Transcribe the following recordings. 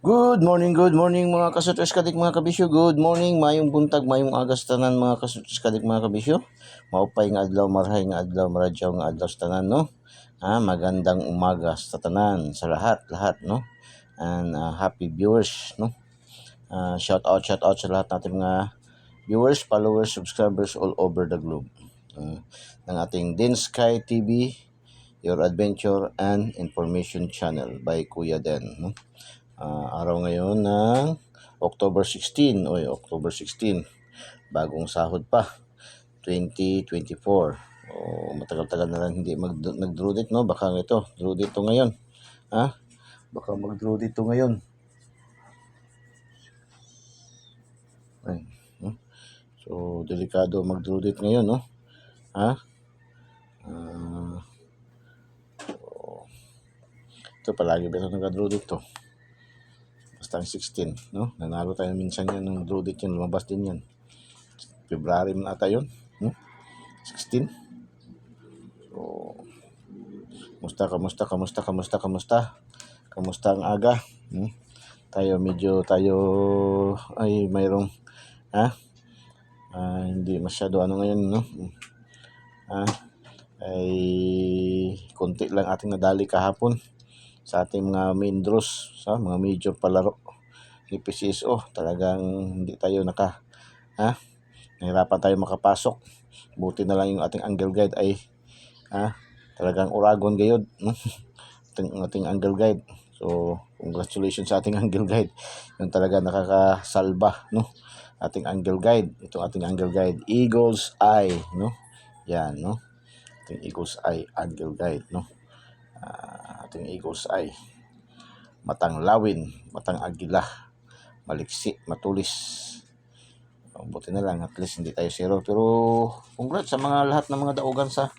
Good morning mga kasutres kadik mga kabisyo. Good morning, mayong buntag, mayong agas tanan mga kasutres kadik mga kabisyo. Maupay nga adlaw, marhay nga adlaw, maradyaw nga adlaw sa tanan, no? Magandang umaga sa tanan, sa lahat, no? And happy viewers, no? Shout out sa lahat natin mga viewers, followers, subscribers all over the globe. Ng ating Din Sky TV, your adventure and information channel by Kuya Den, no? Araw ngayon ng October 16, October 16, bagong sahod pa, 2024. Matagal-tagal na lang hindi nag-draw date, no? Baka ito, draw date to ngayon. Baka mag-draw date to ngayon. Ay, no? So, delikado mag-draw date ngayon, no? Ito, palagi ba ito nag-draw date to? Basta ang 16, no? Nanalo tayo minsan yan ng draw date yan, lumabas din yan. February man ata yun, no? 16. So, kamusta ang aga? Tayo ay mayroong hindi masyado ngayon, no? Ay konti lang ating nadali kahapon sa ating mga main draws, sa mga major palaro ni PCSO. Talagang hindi tayo nahirapan tayo makapasok. Buti na lang yung ating angle guide ay talagang uragon gayod, no? ating angle guide. So, congratulations sa ating angle guide. Yung talaga nakakasalba, no? Ating angle guide. Itong ating angle guide, Eagle's Eye, no? Yan, no? Ating Eagle's Eye angle guide, no? Ating Eagle's Eye. Matang lawin, matang agila, maliksi, matulis. Buti na lang, at least hindi tayo zero. Pero congrats sa mga lahat ng mga daugan sa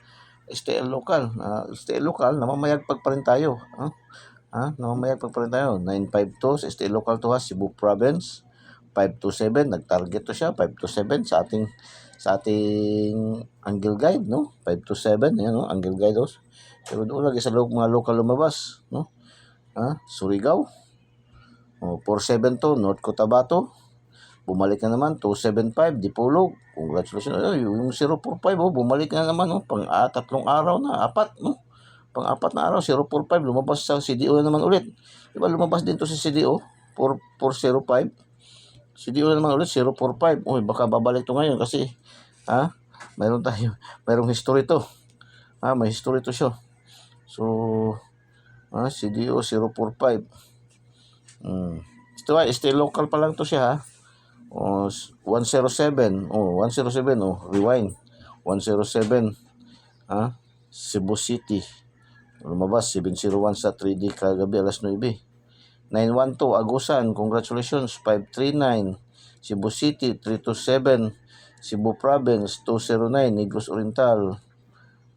STL local. STL local, namamayagpag pa rin tayo. Namamayagpag pa rin tayo. 952 sa STL local to Cebu Province. 527, nag-target to siya. 527 sa ating angle guide, no? 527, yan, no? Angle guide, oh. Pero doon lagi sa mga local lumabas, no? Surigao. 47 to, North Cotabato. Bumalik na naman, 275, Dipolog. Congratulations. Yung 045, bumalik na naman, no? Tatlong araw na, no? Pang-apat na araw, 045, lumabas sa CDO na naman ulit. Diba, lumabas din to sa CDO, 405. CDO na naman ulit, 045. Baka babalik to ngayon kasi, mayroong history to. May history to siya. So, CDO 045. Ito ay, stay local pa lang to siya, 107. 107, rewind. 107, Cebu City. Lumabas, 701 sa 3D kagabi, alas 9. 912, Agusan, congratulations. 539, Cebu City. 327, Cebu Province. 209, Negros Oriental.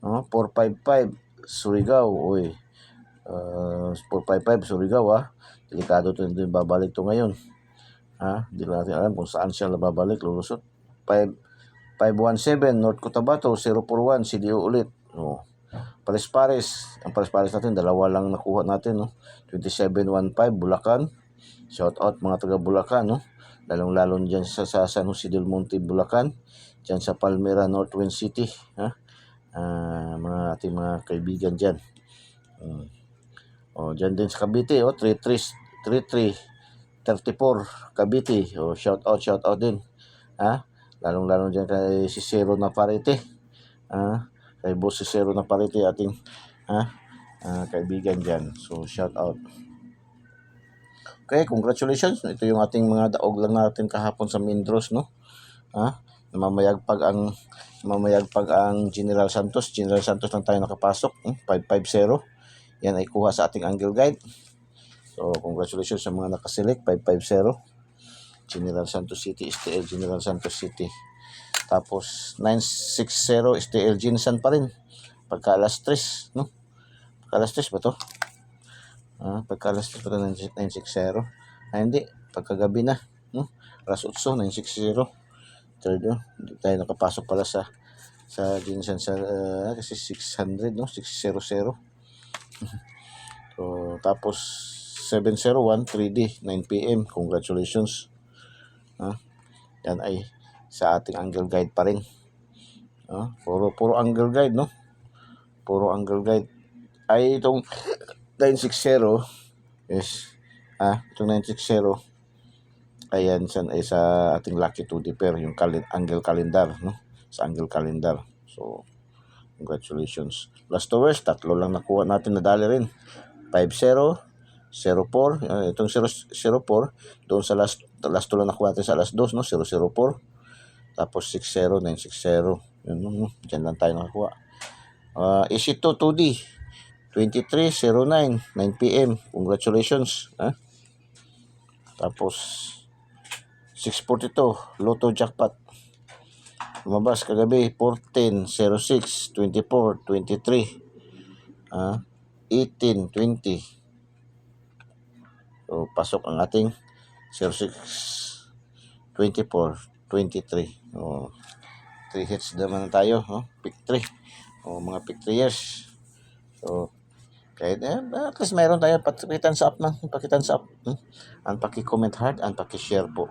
455, Surigao. 455, Surigao, delikado to, hindi babalik to ngayon. Hindi natin alam kung saan siya babalik, lulusot. 517, North Cotabato. 041, CDO ulit. Pares-pares. Ang pares-pares natin, dalawa lang nakuha natin, no? 2715, Bulacan. Shout out mga taga Bulacan, no? Lalong-lalo dyan sa San Jose del Monte, Bulacan. Dyan sa Palmera, Northwind City. Mga ating mga kaibigan dyan. Dyan din sa Cavite, 3334 Cavite. Shout out din. Lalong-lalo dyan kay si Cero Naparite. Kay Boss si Cero Naparite, ating kaibigan dyan. So, shout out. Okay, congratulations. Ito yung ating mga daog lang natin kahapon sa Mindros, no? Namamayagpag ang General Santos. General Santos lang tayo nakapasok. 550. Yan ay kuha sa ating angle guide. So, congratulations sa mga nakaselect. 550. General Santos City, STL General Santos City. Tapos, 960, STL Ginsan pa rin. Pagka alas 3, no? Pagka alas 3 ba to? Pagka alas 3 pa to, 960. Hindi. Pagkagabi na, no? Alas 8, 960. Third, no? Hindi tayo nakapasok pala sa Ginsan kasi 600, no? 600. So, tapos 701 3D 9 PM. Congratulations. Yan ay sa ating angle guide pa rin. Puro angle guide, no? Puro angle guide. Ay itong 960 is itong 960 ayan ay sa ating Lucky 2D pair, yung angle calendar, no? Sa angle calendar. So congratulations. Last hours, tatlo lang nakuha natin, nadali rin. 50, 04, itong 004, doon sa last two lang nakuha natin sa last 2, no? 004, tapos 60, 960. Yun, dyan lang tayo nakakuha. EC2 2D, 2309, 9 PM. Congratulations. Tapos 642, Lotto Jackpot. Lumabas kagabi, 14, 06, 24, 23, 18, 20. So, pasok ang ating 06, 24, 23. 3 hits naman tayo. Pick 3. Mga pick 3 years. So, kahit at least mayroon tayo pakitan sa up na. Pakitan sa up. Ang paki-comment heart, ang paki-share po.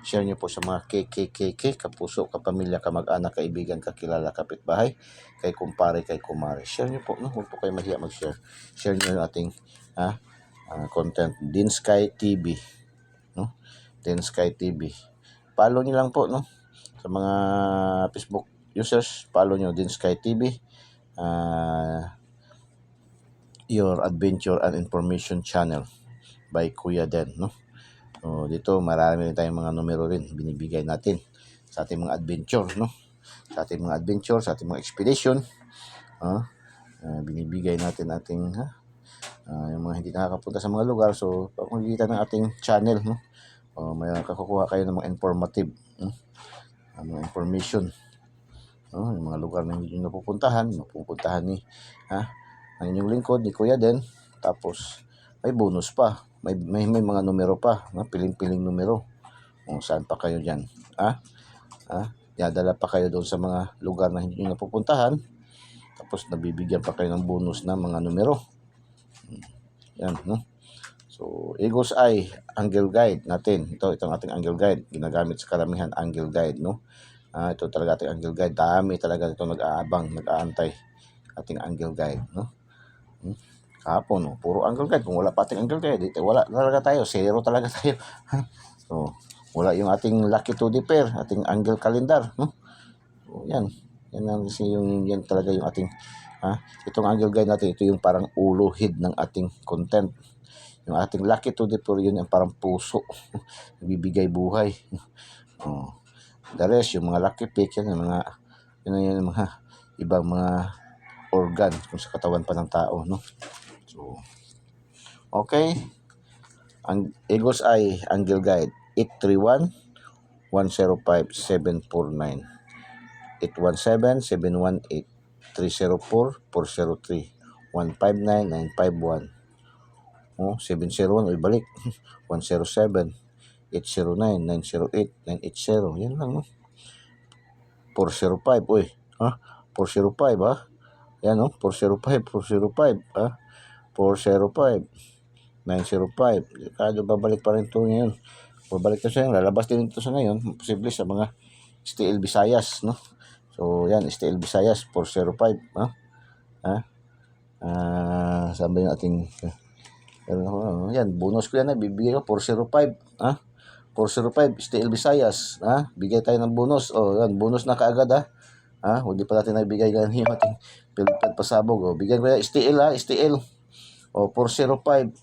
Share nyo po sa mga KKKK, kapuso, kapamilya, kamag-anak, kaibigan, kakilala, kapitbahay, kay kumpare, kay kumare. Share nyo po. Huwag po kayo mahiya mag-share. Share nyo yung ating content. Dinsky TV. Dinsky TV. Follow nyo lang po, no? Sa mga Facebook users, follow nyo Dinsky TV. Your Adventure and Information Channel by Kuya Den, no? So, dito marami rin tayong mga numero rin binibigay natin sa ating mga adventure, no? Sa ating mga adventure, sa ating mga expedition, binibigay natin ating yung mga hindi nakakapunta sa mga lugar. So, pamagitan ng ating channel, no? May kakukuha kayo ng mga informative, mga information, yung mga lugar na hindi nyo napupuntahan ni ang inyong lingkod ni Kuya Den. Tapos may bonus pa, may mga numero pa, piling-piling numero. Saan pa kayo diyan? Dadala pa kayo doon sa mga lugar na hindi nyo napupuntahan. Tapos nabibigyan pa kayo ng bonus na mga numero. Yan, no? So, Eagle's Eye Angle Guide natin. Itong ating Angle Guide. Ginagamit sa karamihan Angle Guide, no? Ito talaga ating Angle Guide. Dami talaga ito nag-aabang, nag-aantay ating Angle Guide, no? Kahapon, no? Puro Angle Guide. Kung wala pa ating Angle Guide, wala talaga tayo. Zero talaga tayo. So, wala yung ating Lucky 2D pair, ating Angle Calendar, no? So, yan. Yan talaga yung ating itong Angle Guide natin. Ito yung parang ulo, head ng ating content. Yung ating Lucky 2D pair, yun yung parang puso. Bibigay buhay. The rest, yung mga lucky pick, yan yung mga ibang mga organ kung sa katawan pa ng tao, no? So, okay. Ang Eagle's Eye Angle Guide, 831-105-749, 817-718-304-403, 159-951, 701, balik, 107, 809, 908, 980, yan lang, no? 405, 405, yan, no? 405, 405, 905. Kado babalik pa rin ito ngayon. Babalik ito sa ngayon. Lalabas din ito sa ngayon. Posible sa mga STL Visayas, no? So, yan, STL Visayas, 405, saan ba yung ating yan, bonus ko yan, bibigay ko 405, 405 STL Visayas, bigay tayo ng bonus. Yan, bonus na kaagad, hindi pa natin nabigay ganyan yung ating pasabog. Bigyan ko yan STL, STL. 405.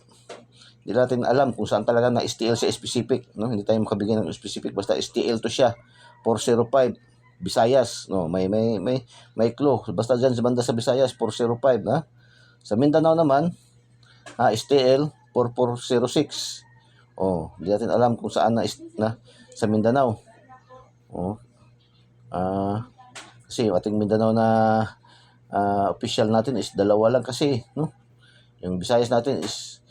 Hindi natin alam kung saan talaga na STL sa specific, no? Hindi tayo makabigay ng specific, basta STL to siya. 405 Visayas, no? May clue. Basta diyan sa banda sa Visayas, 405, Sa Mindanao naman, STL 4406. Hindi natin alam kung saan na sa Mindanao. Kasi yung ating Mindanao na official natin is dalawa lang kasi, no? Yung Visayas natin is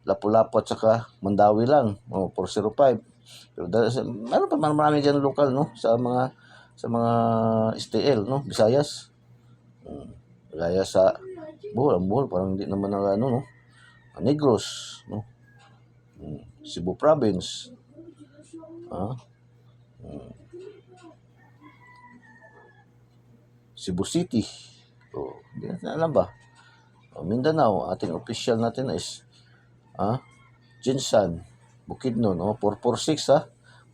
Lapu-Lapu at saka Mandawi lang, 405. Pero meron pa marami diyan local, no? Sa mga STL, no? Visayas. Gaya sa Bohol, parang hindi naman no? Negros, no? Cebu Province, Cebu City. So, hindi natin alam ba? Mindanao, ating official natin is Jinsan, Bukidnon, 446 ha.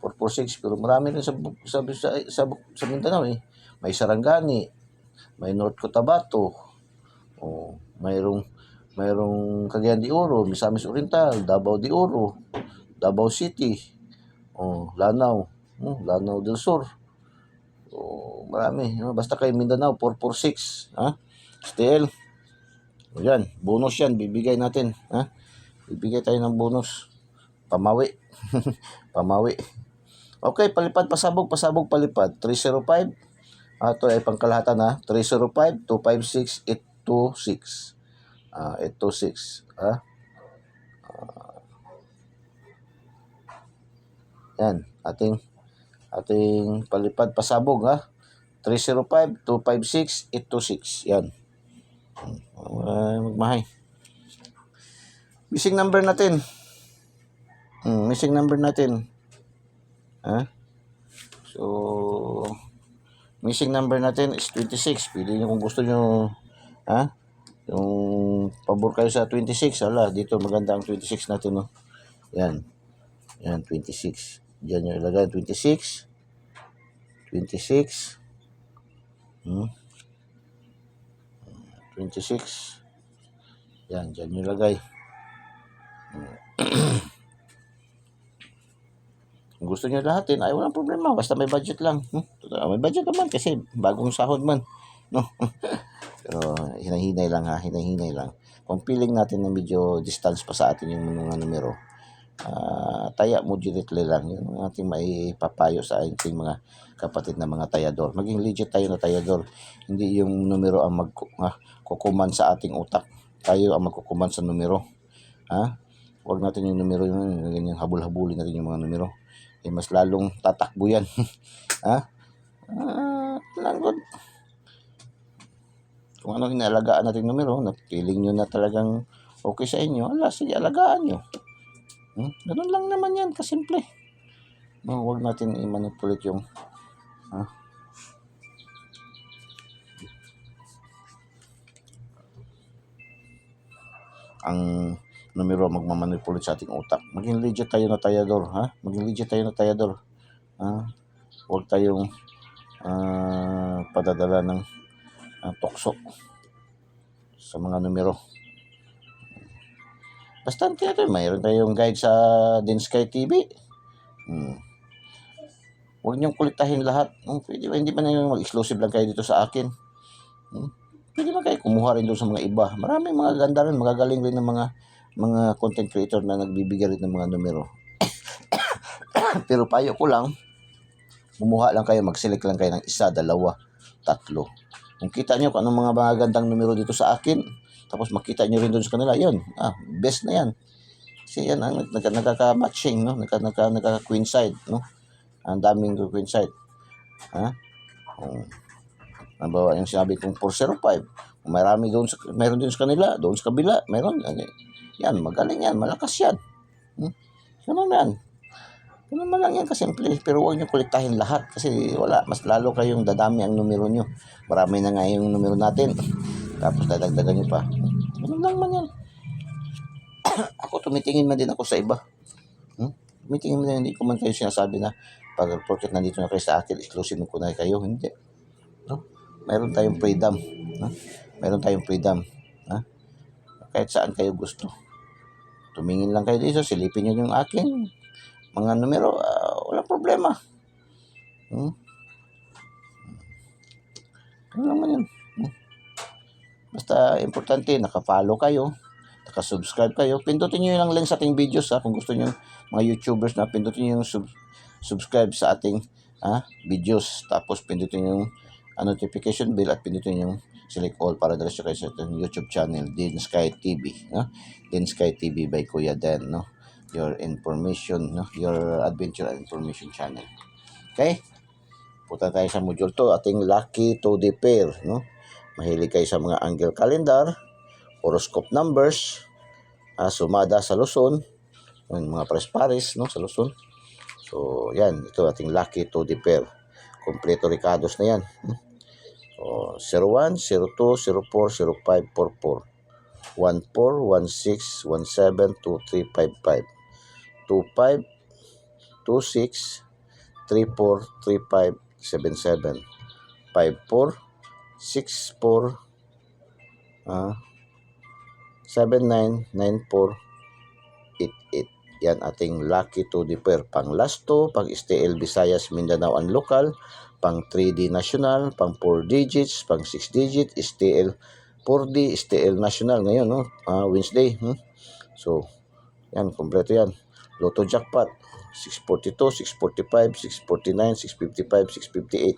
446, pero marami rin sa Mindanao eh. May Sarangani, may North Cotabato, mayroong Cagayan de Oro, Misamis Oriental, Davao de Oro, Davao City, Lanao, Lanao del Sur. Marami. Basta kay Mindanao, 446. STL. Yan, bonus yan. Bibigay natin. Bibigay tayo ng bonus. Pamawi. Pamawi. Okay, palipad, pasabog, palipad. 305. Ito ay pangkalahatan 305-256-826. 826. Yan, ating palipad, pasabog 305-256-826. Yan. Magmahay. Missing number natin. Missing number natin. So, missing number natin is 26. Pili nyo kung gusto nyo, yung pabor kayo sa 26. Dito maganda ang 26 natin, no? Yan. Yan, 26. Diyan nyo ilagay, 26. 26. 26. Yan, diyan nyo ilagay. Kung gusto nyo lahatin, ay walang problema. Basta may budget lang. May budget naman kasi bagong sahod man. No? Pero hinahinay lang hinahinay lang. Kung feeling natin na medyo distance pa sa atin yung mga numero, taya moderately lang. Yun ang ating maipapayo sa ating mga kapatid na mga tayador. Maging legit tayo na tayador. Hindi yung numero ang magkukuman sa ating utak. Tayo ang magkukuman sa numero. Huwag natin yung numero yung ganyan, habol-habulin natin yung mga numero. Mas lalong tatakbo yan. Langod. Kung ano inaalagaan natin numero, na feeling nyo na talagang okay sa inyo, sige, alagaan nyo. Ganun lang naman yan, kasimple. Huwag natin i-manipulate yung ang numero magmamanipulate sa ating utak. Maging legit tayo na tayador, Maging legit tayo na tayador. Huwag tayong padadala ng tukso sa mga numero. Bastante natin, mayroon tayong guide sa Densky TV. Huwag niyong kulitahin lahat. Pwede ba, hindi ba na mag-exclusive lang kayo dito sa akin? Pwede ba kayo kumuha rin doon sa mga iba? Maraming mga ganda rin, magagaling rin ng mga content creator na nagbibigay rin ng mga numero. Pero payo ko lang, kumuha lang kayo, mag-select lang kayo ng 1, 2, 3. Kung kita nyo kung anong mga gandang numero dito sa akin, tapos makita nyo rin doon sa kanila, yun, best na yan. Kasi yan, nagkaka-matching, no? Nagkaka-coincide, no? Ang daming coincide. Nabawa yung sinabi kong 405. Marami doon meron din sa kanila, doon sa kabila, meron. Yan, magaling yan, malakas yan. Ganun yan. Ganun man lang yan kasimple. Pero huwag nyo kolektahin lahat kasi wala, mas lalo kayong dadami ang numero nyo. Marami na nga yung numero natin. Tapos dadagdagan nyo pa. Ganun lang man yan. Ako, tumitingin man din ako sa iba. Tumitingin man din, hindi ko man kayo sinasabi na pag porket nandito na kayo sa akin, exclusive ko na kayo. Hindi. No? Meron tayong freedom. Meron tayong freedom. Kahit saan kayo gusto. Tumingin lang kayo dito, silipin nyo yung akin mga numero, walang problema. Ano naman yun. Basta importante, naka-follow kayo, naka-subscribe kayo. Pindutin nyo yung link sa ating videos kung gusto nyo mga YouTubers na pindutin nyo yung subscribe sa ating videos. Tapos pindutin yung notification bell at pindutin yung select all para diretso kayo sa ating YouTube channel, Densky TV. Densky TV by Kuya Dan, no? Your information, no? Your adventure and information channel. Okay? Punta tayo sa module 2, ating lucky to the pair, no? Mahilig kayo sa mga angle calendar, horoscope numbers, Sumada sa Luzon, yung mga pares-pares, no, sa Luzon. So, yan, ito ating lucky 2D pair. Kompleto Ricardos na yan. So, 01, 02, 04, 05, 44, 14, 16, 17, 23, 55, 25, 26, 34, 35, 77, 54, 64, 79, 94, 88. Yan ating lucky 2D pair. Pang last 2, pang STL Visayas, Mindanao and local, pang 3D national, pang 4 digits, pang 6 digit, STL 4D, STL national ngayon, no? Wednesday. So, yan, kompleto yan. Lotto jackpot, 642, 645, 649, 655, 658.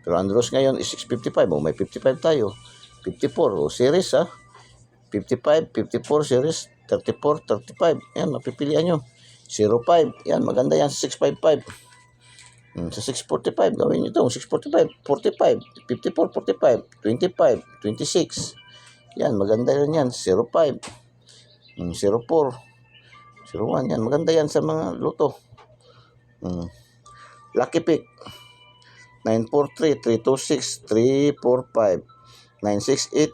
Pero ang draws ngayon is 655. May 55 tayo. 54, series 55, 54 series, 34, 35. Yan, mapipilian nyo. 05, yan, maganda yan sa 655. Sa 645, gawin nyo ito. 645, 45, 54, 45, 25, 26. Yan, maganda rin yan. 05, 04, 01. Yan, maganda yan sa mga luto. Lucky pick. 943, 326, 345, 968,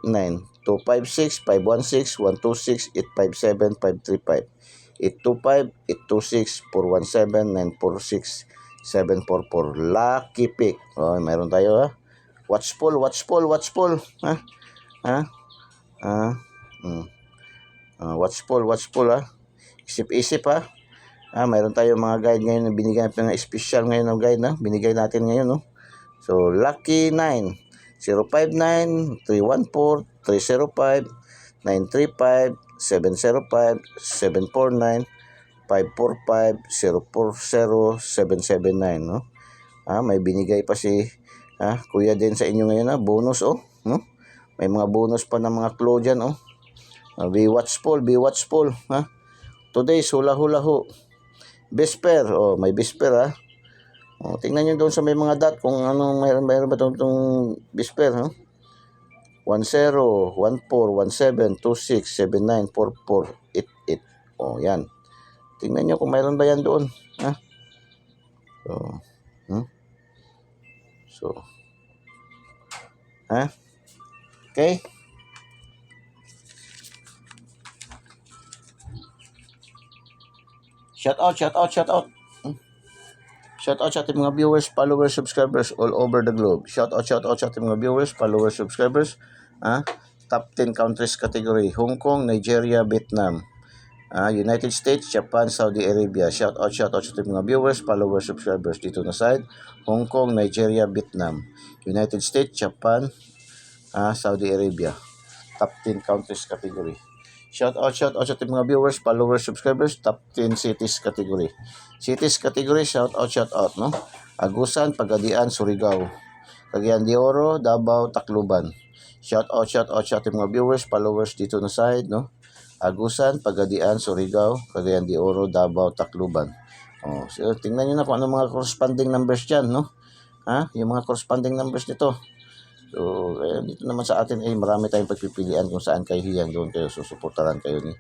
889, 256, 516, 126, 857, 535, 825, 826, 417, 946, 744. Lucky pick. Mayroon tayo Watchful. Watchful. Watchful Isip-isip mayroon tayong mga guide ngayon na binigay natin na special ngayon ng guide na binigay natin ngayon, no? So, lucky 9, 059, 314, 305, 935, 705, 749, 545, 040, 779, no? May binigay pa si Kuya din sa inyo ngayon, bonus, no? May mga bonus pa ng mga clue dyan, be watchful, Today's hula-hula ho. Vesper, may Vesper, tingnan nyo doon sa may mga dot kung ano mayroon ba itong Vesper, 10, 14, 17, 26, 79, 44, 88. Yan. Tingnan nyo kung mayroon ba yan doon, So, okay. Shout out. Shout out sa ating mga viewers, followers, subscribers all over the globe. Shout out sa ating mga viewers, followers, subscribers. Top 10 countries category: Hong Kong, Nigeria, Vietnam, United States, Japan, Saudi Arabia. Shout out sa ating mga viewers, followers, subscribers dito na side: Hong Kong, Nigeria, Vietnam, United States, Japan, Saudi Arabia. Top 10 countries category. Shout out sa ating mga viewers, followers, subscribers. Top 10 cities category. Cities category, shout out, no? Agusan, Pagadian, Surigao, Cagayan de Oro, Davao, Tacloban. Shout out sa ating mga viewers, followers dito na side, no? Agusan, Pagadian, Surigao, Cagayan de Oro, Davao, Tacloban. So, tingnan nyo na kung ano mga corresponding numbers dyan, no? Yung mga corresponding numbers nito. So, dito naman sa atin marami tayong pagpipilian kung saan kayo hiyang doon kayo susuportahan kayo ni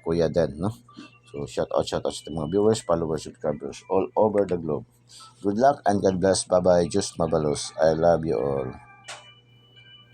Kuya Dan, no? So, shout out sa mga viewers, followers, subscribers all over the globe. Good luck and God bless. Bye-bye. Just Mabalos. I love you all.